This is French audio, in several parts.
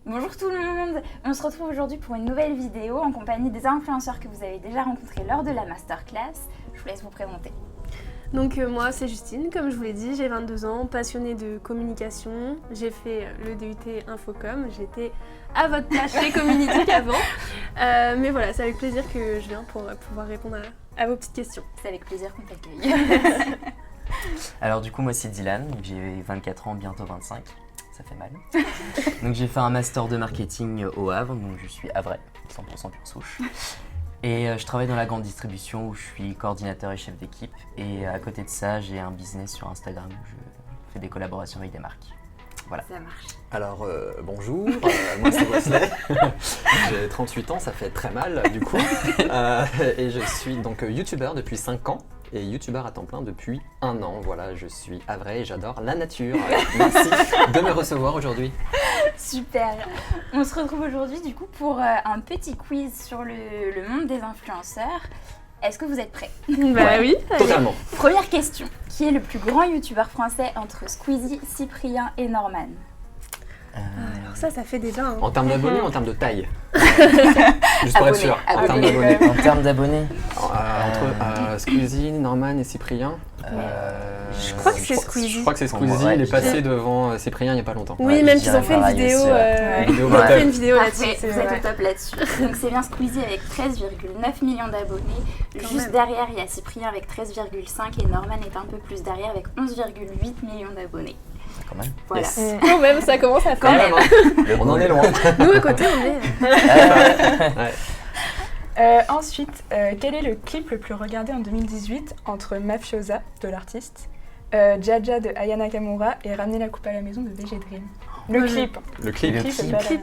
Bonjour tout le monde, on se retrouve aujourd'hui pour une nouvelle vidéo en compagnie des influenceurs que vous avez déjà rencontrés lors de la masterclass. Je vous laisse vous présenter. Donc moi c'est Justine, comme je vous l'ai dit, j'ai 22 ans, passionnée de communication. J'ai fait le DUT Infocom, j'étais à votre place chez Communitique avant. Mais voilà, c'est avec plaisir que je viens pour pouvoir répondre à vos petites questions. C'est avec plaisir qu'on t'accueille. Alors du coup moi c'est Dylan, j'ai 24 ans, bientôt 25. Ça fait mal. Donc j'ai fait un master de marketing au Havre, donc je suis havrais, 100% pure souche. Et je travaille dans la grande distribution où je suis coordinateur et chef d'équipe. Et à côté de ça, j'ai un business sur Instagram où je fais des collaborations avec des marques. Voilà. Ça marche. Alors bonjour, moi c'est Wesley, j'ai 38 ans, ça fait très mal du coup. Et je suis donc youtubeur depuis 5 ans. Et youtubeur à temps plein depuis 1 an. Voilà, je suis havrais et j'adore la nature. Merci de me recevoir aujourd'hui. Super. On se retrouve aujourd'hui du coup pour un petit quiz sur le monde des influenceurs. Est-ce que vous êtes prêts? Bah oui. Totalement. Première question. Qui est le plus grand youtubeur français entre Squeezie, Cyprien et Norman? Alors ça fait déjà... Hein. En termes d'abonnés ou en termes de taille? Juste pour être sûr. En termes d'abonnés. En termes d'abonnés, Entre Squeezie, Norman et Cyprien. Je crois que c'est Squeezie. Je crois que c'est Squeezie, il est passé devant Cyprien il n'y a pas longtemps. Oui, Ouais, même je qu'ils ont dirais fait une pareil vidéo, aussi, ouais. Vidéo ils ont battle. fait une vidéo Parfait, là-dessus. vous êtes au top là-dessus. Donc c'est bien Squeezie avec 13,9 millions d'abonnés. Quand Juste même. derrière, il y a Cyprien avec 13,5 et Norman est un peu plus derrière avec 11,8 millions d'abonnés. quand même. Voilà. Yes. Quand même, ça commence à Quand faire. même. On en est loin. Nous à côté, on est... Ouais. Ensuite, quel est le clip le plus regardé en 2018 entre Mafiosa de l'artiste, Jaja de Aya Nakamura et Ramener la coupe à la maison de VG Dream? Le Ouais, clip. Le clip. Le clip, c'est clip. pas la- Clip.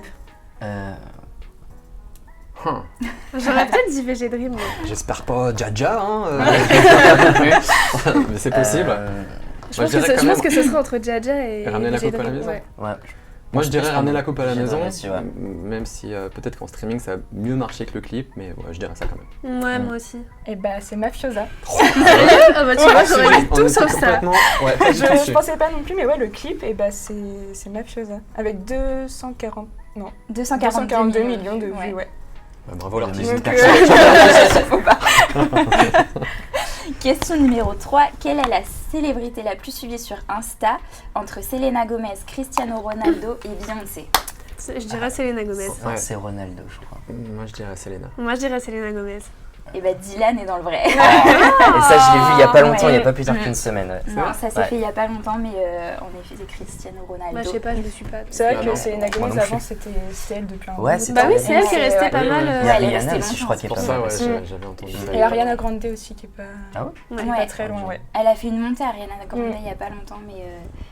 Hum. J'aurais peut-être dit VG Dream. Mais... J'espère pas Jaja, hein. Mais c'est possible. Je Moi, pense, dirais quand je pense même- que ce sera entre Jaja et Ramener la VG coupe à la Dream, maison. ouais. Ouais. Moi je dirais pense ramener que la coupe à la j'adorerais maison, aussi, ouais. même si peut-être qu'en streaming ça a mieux marché que le clip, mais ouais, je dirais ça quand même. Ouais, moi aussi. Et bah c'est Mafiosa. Ah bah tu vois, j'aurais dit On tout était sauf ça. complètement- Ouais, pas du tout Je dessus. pensais pas non plus, mais ouais, le clip, et bah c'est Mafiosa. Avec 242 millions de vues, Ouais. ouais. Ouais, bravo l'artiste. Donc, Faut pas. Question numéro 3. Quelle est la célébrité la plus suivie sur Insta entre Selena Gomez, Cristiano Ronaldo et Beyoncé? Je dirais Selena Gomez. Ouais. C'est Ronaldo, je crois. Moi je dirais Selena. Moi je dirais Selena Gomez. Et bah Dylan est dans le vrai. Et ça, je l'ai vu il y a pas longtemps, il y a Ouais. pas plus tard qu'une semaine. Ouais. Non, ça s'est Ouais. fait il y a pas longtemps, mais en effet c'est Cristiano Ronaldo. Bah je sais pas, je le suis pas. C'est vrai Ah que non. Selena Moi Gomez non plus. avant c'était elle depuis un Ouais, bout. c'est Bah oui, trop c'est elle qui est Ouais, restée ouais. pas Oui, mal. oui. Il y a elle est Rihanna restée aussi, je crois, qui est Pour pas ça mal. ouais, Mm. j'avais entendu. Et Ariana Grande aussi qui est pas, Ah ouais? qui est Ouais. pas très loin, ouais. Elle a fait une montée à Ariana Grande Mm. il y a pas longtemps, mais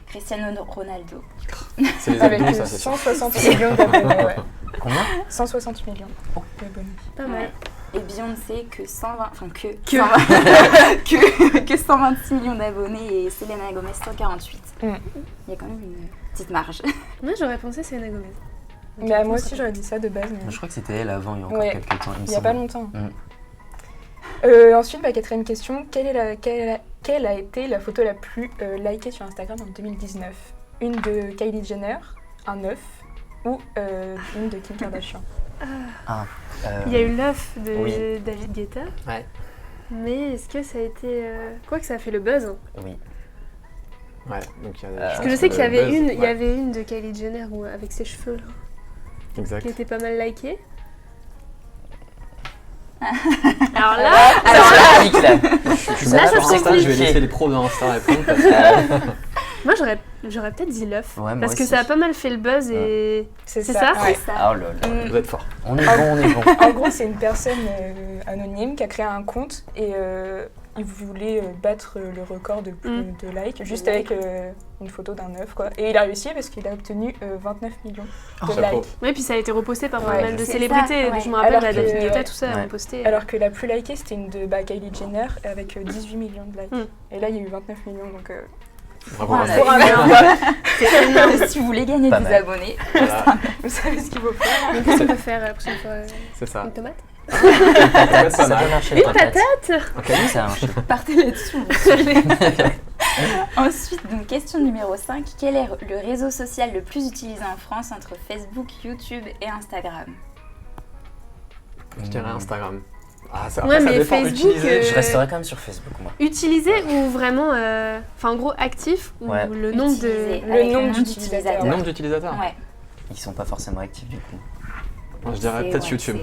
Cristiano Ronaldo. C'est les Avec abdos ça c'est sûr. 160 millions d'abonnés, ouais. Combien? 160 millions d'abonnés. Pas mal. Et Beyoncé que 120, enfin que Que. 120 que 126 millions d'abonnés et Selena Gomez 148. Mm. Il y a quand même une petite marge. Moi j'aurais pensé Selena Gomez. Bah, moi aussi j'aurais dit ça de base, mais Je crois que c'était elle avant, il y a encore Ouais. quelques temps. me il y a pas semble. longtemps. Mm. Ensuite, ma quatrième question, quelle a été la photo la plus likée sur Instagram en 2019? Une de Kylie Jenner, un œuf, ou une de Kim Kardashian? Il y a eu l'œuf de Oui. David Guetta. Ouais. Mais est-ce que ça a été... Quoi que ça a fait le buzz hein. Oui. Ouais, donc il y a Parce que je sais qu'il y avait une, il y ouais. avait une de Kylie Jenner avec ses cheveux là, Exact. qui était pas mal likée. Alors là, Ça pique, là. Je suis Là, pas ça sur serait Insta, je vais compliqué. laisser les pros de Insta répondre parce que moi j'aurais peut-être dit l'œuf. Ouais, moi parce que aussi. ça a pas mal fait le buzz et... C'est C'est ça ouais. Ça. Oh là là. vous êtes fort. On est bon, on est bon. En gros, c'est une personne anonyme qui a créé un compte et il voulait battre le record de likes juste avec une photo d'un œuf, quoi. Et il a réussi parce qu'il a obtenu 29 millions de Chapeau. likes. Ouais, puis ça a été reposté par pas Ouais. mal de C'est célébrités. ça, ouais. Je me rappelle, Alors la que- David Guetta, tout ça, Ouais. elle a posté. Alors que la plus likée, c'était une de Kylie Jenner avec 18 millions de likes. Mm. Et là, il y a eu 29 millions, donc... Bravo. Voilà. bravo. pour un mec, C'est énorme. Si vous voulez gagner Pas des mal. abonnés, Voilà, vous savez ce qu'il faut faire. Donc qu'est-ce qu'on peut faire la prochaine fois c'est ça. Une tomate Ça peut être Ça pas peut mal. marcher. Une patate. patate Ok, Ça a marché. partez là-dessus. vous suivez. Ensuite, donc question numéro 5. Quel est le réseau social le plus utilisé en France entre Facebook, YouTube et Instagram? Je dirais Instagram. Ah, ça, Ouais, après, ça mais dépend. Facebook, Utiliser. Je resterai quand même sur Facebook, moi. Utilisé ou vraiment, enfin en gros actif ou Ouais. le nombre Utilisé. de... Avec nombre d'utilisateurs. Nombre d'utilisateurs. Ouais. Ils sont pas forcément actifs du coup. Moi, je dirais C'est- peut-être ouais, YouTube.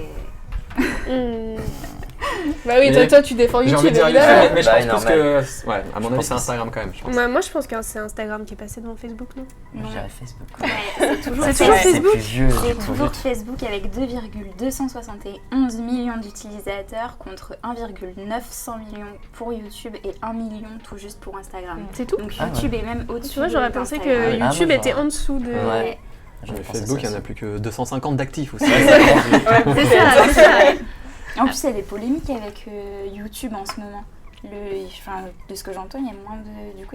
Bah oui, Mais toi tu défends J'ai YouTube. envie de dire évidemment. YouTube, mais je Bah, pense plus normal. que. Ouais, à mon Je avis, pense c'est que Instagram quand même, je pense. Moi je pense que c'est Instagram qui est passé devant Facebook, non? Moi, Non. je dirais Facebook. Ouais, c'est toujours C'est Facebook. toujours Facebook. C'est plus vieux. C'est pour toujours YouTube. Facebook avec 2,271 millions d'utilisateurs contre 1,900 millions pour YouTube et 1 million tout juste pour Instagram. C'est tout? Donc Ah ouais. YouTube est même au-dessus. Tu vois, j'aurais de pensé Instagram. que Ah, moi, YouTube était j'aurais- en dessous de... Ouais. Mais J'aurais pensé Facebook, ça il n'y en a aussi. plus que 250 d'actifs aussi. C'est ça. En plus, il y a des polémiques avec YouTube en ce moment. Enfin, de ce que j'entends, il y a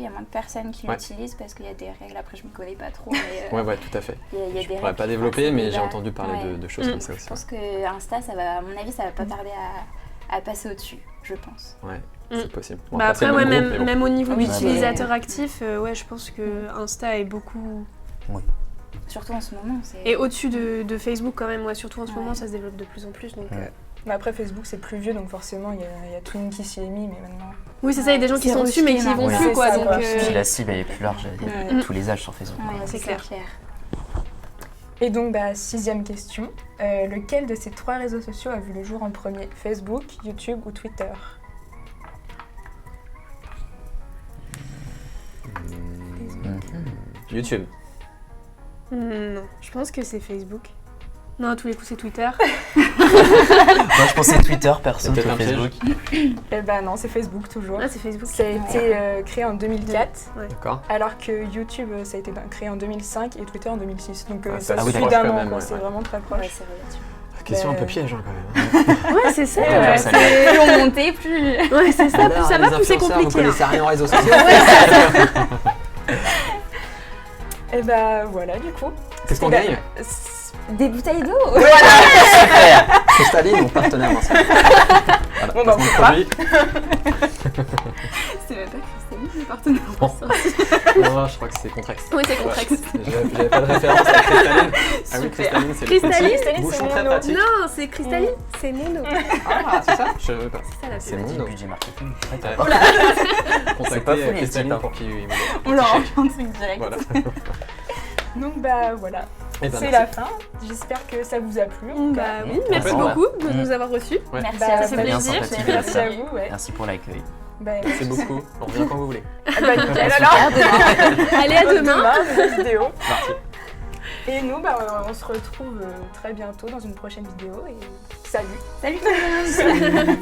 moins de personnes qui Ouais. l'utilisent parce qu'il y a des règles. Après, je ne me connais pas trop, mais Ouais, tout à fait. il y a des Je pourrais règles pas qui développer, font mais assez j'ai débat. entendu parler Ouais. de choses comme ça Je aussi. pense que Insta, ça va, à mon avis, ça va pas tarder à passer au-dessus, je pense. Ouais, Mm. c'est possible. Bon, Bah c'est après, le ouais, même groupe, mais bon. même au niveau Oui, d'utilisateurs mais- actifs, ouais, je pense que Insta est beaucoup... Surtout en ce moment. Et au-dessus de Facebook quand même, ouais, surtout en ce Ouais. moment, ça se développe de plus en plus. Donc, Ouais. Mais après, Facebook, c'est plus vieux, donc forcément, il y a tout le monde qui s'y est mis, mais maintenant. Oui, c'est ça, il y a des gens qui C'est sont dessus mais qui y vont rejeté, plus, c'est quoi. ça, Donc, quoi. Puis la cible elle est plus large, il y a Ouais. tous les âges sur Facebook. Ouais, c'est c'est clair. clair. Et donc, 6e question. Lequel de ces 3 réseaux sociaux a vu le jour en premier? Facebook, YouTube ou Twitter? YouTube. non, je pense que c'est Facebook. Non, à tous les coups, c'est Twitter. Moi je pensais Twitter perso C'est que peut-être un piège. Facebook. Eh ben non, c'est Facebook toujours. Ah, c'est Facebook. Ça a été créé en 2004, D'accord. alors que YouTube, ça a été créé en 2005 et Twitter en 2006. Donc Ah, ça ça suit se rapproche d'un quand an, même, quoi, ouais, c'est ouais. vraiment très Ouais, proche. c'est relatif. Question un peu Ben- piège hein, quand même. Ouais, c'est ça. Ouais, ouais, ça c'est- Plus on montait, plus. Ouais, c'est ça. Plus ça va, plus c'est Vous compliqué. hein. connaissez rien aux réseaux sociaux. Et bah voilà, du coup. Qu'est-ce qu'on gagne? Des bouteilles d'eau. Cristaline, mon partenaire mensuel. Voilà, Bon, bah, placement de on fera. produit. C'est même pas Christine, le partenaire. Non, je crois que c'est Contrex. Oui, c'est Contrex. J'avais pas de référence à Cristaline. Ah oui, Super. Cristaline, c'est le Cristaline, petit bouchon c'est très mon pratique. Non, c'est Cristaline. C'est Mono. Ah, c'est ça? Je savais pas. C'est ça la C'est pub. mon mon budget marketing. Ouais. Oh C'est Contactez pas fou, les Cristaline types, hein. pour qu'il me On leur envoie un truc direct. Voilà. Donc voilà, Eh ben, c'est merci. la fin. J'espère que ça vous a plu. Bah oui, merci Complètement. beaucoup de Mm. nous avoir reçus. Ouais. Merci Bah, à ça vous. fait bien plaisir. sympathique. Merci à vous, ouais. Merci pour l'accueil. Bah, Merci beaucoup. On revient quand vous voulez. bah, nickel alors. Allez, à demain. Demain, vidéo. Parti. Et nous, on se retrouve très bientôt dans une prochaine vidéo. Et salut. Salut tout le monde. Salut.